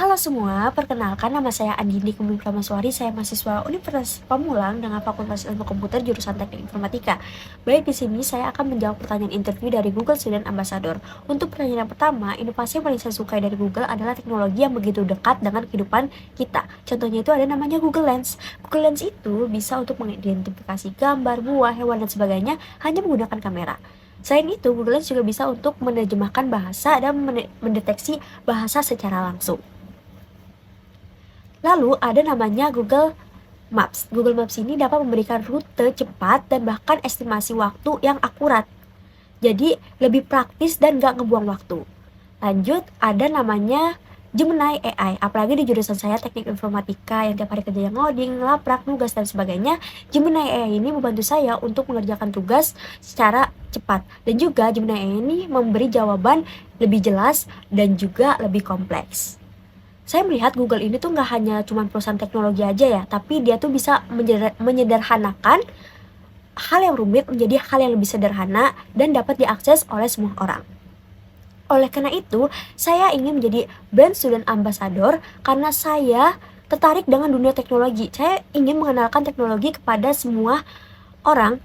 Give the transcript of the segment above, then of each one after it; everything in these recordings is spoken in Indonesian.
Halo semua, perkenalkan nama saya Andini Kemudi Pramaswari, saya mahasiswa Universitas Pamulang dengan Fakultas Ilmu Komputer jurusan Teknik Informatika. Baik, di sini saya akan menjawab pertanyaan interview dari Google Student Ambassador. Untuk pertanyaan yang pertama, inovasi yang paling saya sukai dari Google adalah teknologi yang begitu dekat dengan kehidupan kita. Contohnya itu ada namanya Google Lens. Google Lens itu bisa untuk mengidentifikasi gambar, buah, hewan, dan sebagainya hanya menggunakan kamera. Selain itu, Google Lens juga bisa untuk menerjemahkan bahasa dan mendeteksi bahasa secara langsung. Lalu ada namanya Google Maps. Google Maps ini dapat memberikan rute cepat dan bahkan estimasi waktu yang akurat. Jadi lebih praktis dan gak ngebuang waktu. Lanjut, ada namanya Gemini AI. Apalagi di jurusan saya teknik informatika yang tiap hari kerja ngoding, ngelaprak, nugas, dan sebagainya. Gemini AI ini membantu saya untuk mengerjakan tugas secara cepat. Dan juga Gemini AI ini memberi jawaban lebih jelas dan juga lebih kompleks. Saya melihat Google ini tuh nggak hanya cuma perusahaan teknologi aja ya, tapi dia tuh bisa menyederhanakan hal yang rumit menjadi hal yang lebih sederhana dan dapat diakses oleh semua orang. Oleh karena itu, saya ingin menjadi brand student ambassador karena saya tertarik dengan dunia teknologi. Saya ingin mengenalkan teknologi kepada semua orang.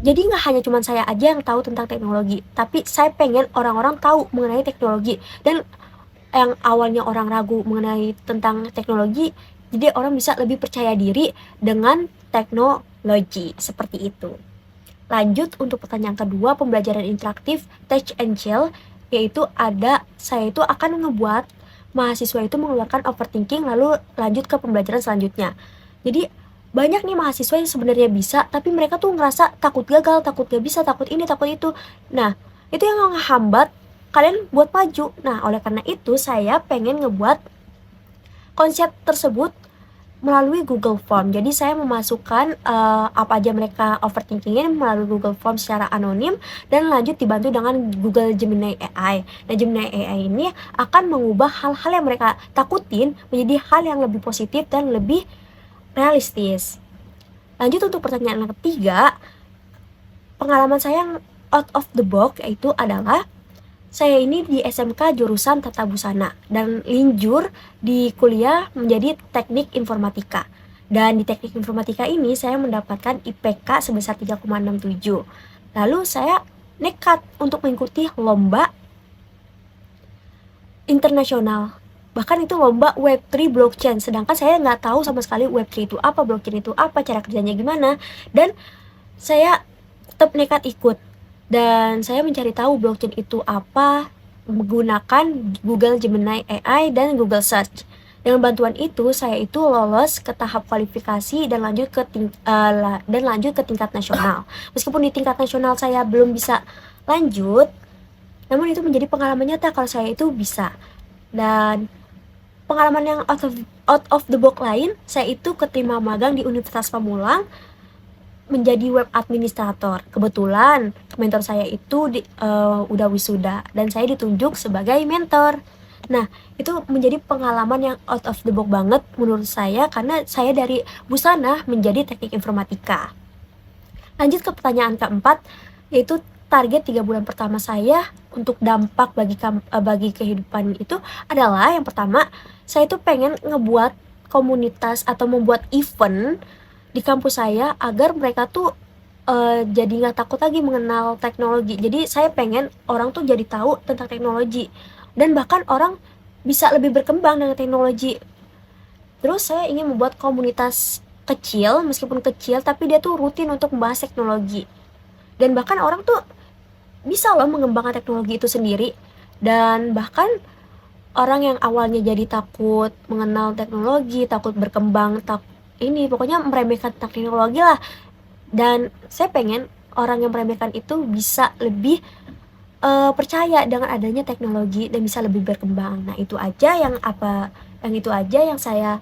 Jadi nggak hanya cuma saya aja yang tahu tentang teknologi, tapi saya pengen orang-orang tahu mengenai teknologi. Dan yang awalnya orang ragu mengenai tentang teknologi, jadi orang bisa lebih percaya diri dengan teknologi seperti itu. Lanjut untuk pertanyaan kedua, pembelajaran interaktif Touch and Chill, yaitu saya itu akan ngebuat mahasiswa itu mengeluarkan overthinking lalu lanjut ke pembelajaran selanjutnya. Jadi banyak nih mahasiswa yang sebenarnya bisa, tapi mereka tuh ngerasa takut gagal, takut gak bisa, takut ini, takut itu. Nah, itu yang ngehambat kalian buat maju. Nah, oleh karena itu saya pengen ngebuat konsep tersebut melalui Google Form. Jadi saya memasukkan apa aja mereka overthinkingin melalui Google Form secara anonim dan lanjut dibantu dengan Google Gemini AI. Nah, Gemini AI ini akan mengubah hal-hal yang mereka takutin menjadi hal yang lebih positif dan lebih realistis. Lanjut untuk pertanyaan yang ketiga, pengalaman saya yang out of the box yaitu adalah saya ini di SMK jurusan Tata Busana dan linjur di kuliah menjadi teknik informatika. Dan di teknik informatika ini saya mendapatkan IPK sebesar 3,67. Lalu saya nekat untuk mengikuti lomba internasional. Bahkan itu lomba Web3 blockchain. Sedangkan saya nggak tahu sama sekali Web3 itu apa, blockchain itu apa, cara kerjanya gimana. Dan saya tetap nekat ikut. Dan saya mencari tahu blockchain itu apa menggunakan Google Gemini AI dan Google Search. Dengan bantuan itu saya itu lolos ke tahap kualifikasi dan lanjut ke tingkat nasional. Meskipun di tingkat nasional saya belum bisa lanjut, namun itu menjadi pengalaman nyata kalau saya itu bisa. Dan pengalaman yang out of the box lain, saya itu keterima magang di Universitas Pamulang menjadi web administrator. Kebetulan mentor saya itu udah wisuda dan saya ditunjuk sebagai mentor. Nah, itu menjadi pengalaman yang out of the box banget menurut saya karena saya dari busana menjadi teknik informatika. Lanjut ke pertanyaan keempat, yaitu target 3 bulan pertama saya untuk dampak bagi kehidupan itu adalah yang pertama, saya itu pengen ngebuat komunitas atau membuat event di kampus saya agar mereka tuh jadi nggak takut lagi mengenal teknologi. Jadi saya pengen orang tuh jadi tahu tentang teknologi dan bahkan orang bisa lebih berkembang dengan teknologi. Terus saya ingin membuat komunitas kecil, meskipun kecil tapi dia tuh rutin untuk membahas teknologi. Dan bahkan orang tuh bisa loh mengembangkan teknologi itu sendiri. Dan bahkan orang yang awalnya jadi takut mengenal teknologi, takut berkembang, pokoknya meremehkan teknologi lah. Dan saya pengen orang yang meremehkan itu bisa lebih percaya dengan adanya teknologi dan bisa lebih berkembang. Nah, itu aja yang saya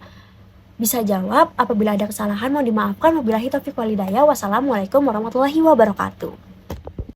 bisa jawab. Apabila ada kesalahan mohon dimaafkan. Wabillahi taufiq walhidayah. Wassalamualaikum warahmatullahi wabarakatuh.